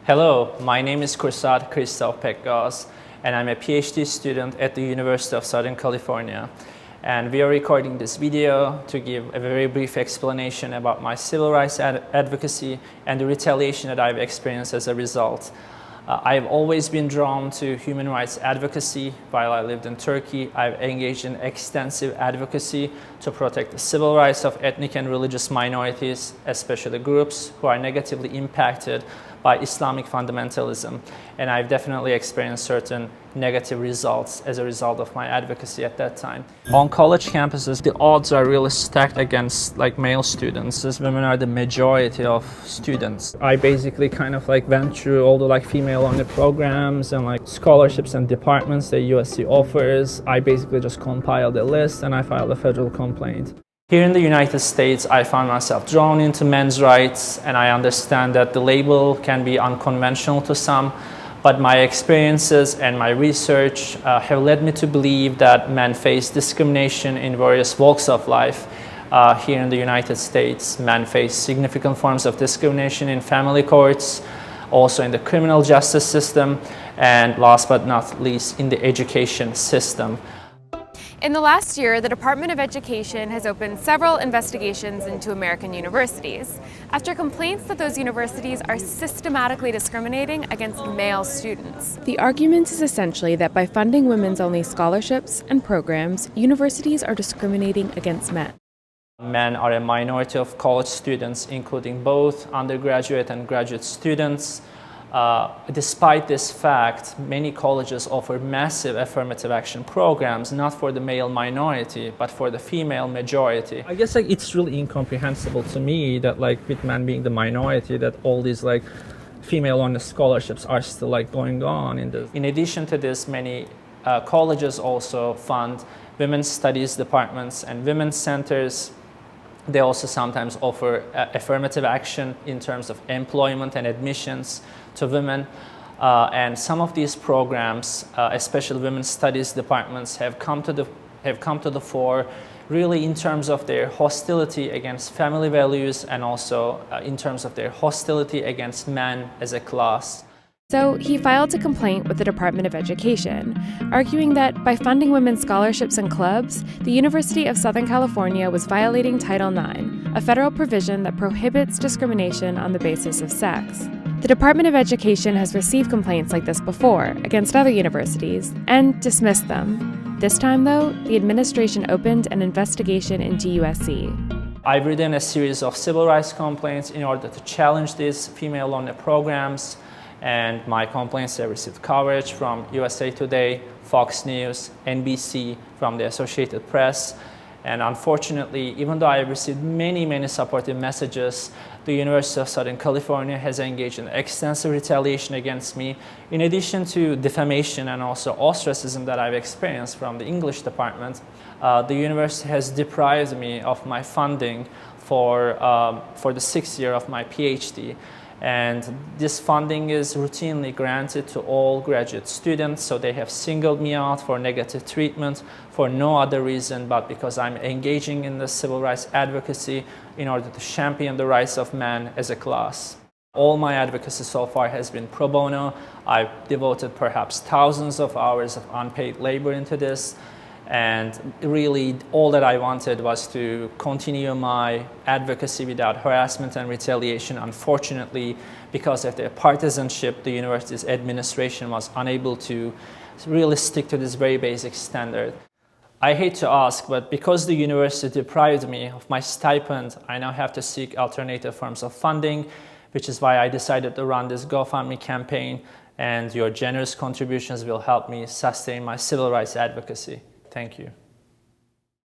Hello, my name is Kursat Christoff Pekgoz, and I'm a PhD student at the University of Southern California. And we are recording this video to give a very brief explanation about my civil rights advocacy and the retaliation that I've experienced as a result. I've always been drawn to human rights advocacy. While I lived in Turkey, I've engaged in extensive advocacy to protect the civil rights of ethnic and religious minorities, especially groups who are negatively impacted by Islamic fundamentalism. And I've definitely experienced certain negative results as a result of my advocacy at that time. On college campuses, the odds are really stacked against male students, as women are the majority of students. I basically went through all the female-only programs and scholarships and departments that USC offers. I basically just compiled a list and I filed a federal complaint. Here in the United States, I found myself drawn into men's rights, and I understand that the label can be unconventional to some, but my experiences and my research have led me to believe that men face discrimination in various walks of life. Here in the United States, men face significant forms of discrimination in family courts, also in the criminal justice system, and last but not least, in the education system. In the last year, the Department of Education has opened several investigations into American universities after complaints that those universities are systematically discriminating against male students. The argument is essentially that by funding women's-only scholarships and programs, universities are discriminating against men. Men are a minority of college students, including both undergraduate and graduate students. Despite this fact, many colleges offer massive affirmative action programs, not for the male minority, but for the female majority. I guess it's really incomprehensible to me that with men being the minority, that all these female-only scholarships are still going on in this. In addition to this, many colleges also fund women's studies departments and women's centers. They also sometimes offer affirmative action in terms of employment and admissions to women. And some of these programs, especially women's studies departments, have come to the fore really in terms of their hostility against family values and also in terms of their hostility against men as a class. So he filed a complaint with the Department of Education, arguing that by funding women's scholarships and clubs, the University of Southern California was violating Title IX, a federal provision that prohibits discrimination on the basis of sex. The Department of Education has received complaints like this before against other universities and dismissed them. This time, though, the administration opened an investigation into USC. I've written a series of civil rights complaints in order to challenge these female-only programs. And my complaints have received coverage from USA Today, Fox News, NBC, from the Associated Press. And unfortunately, even though I have received many supportive messages, the University of Southern California has engaged in extensive retaliation against me, in addition to defamation and also ostracism that I've experienced from the English department. The university has deprived me of my funding for the 6th year of my PhD. And this funding is routinely granted to all graduate students, so they have singled me out for negative treatment for no other reason but because I'm engaging in the civil rights advocacy in order to champion the rights of men as a class. All my advocacy so far has been pro bono. I've devoted perhaps thousands of hours of unpaid labor into this. And really, all that I wanted was to continue my advocacy without harassment and retaliation. Unfortunately, because of their partisanship, the university's administration was unable to really stick to this very basic standard. I hate to ask, but because the university deprived me of my stipend, I now have to seek alternative forms of funding, which is why I decided to run this GoFundMe campaign, and your generous contributions will help me sustain my civil rights advocacy. Thank you.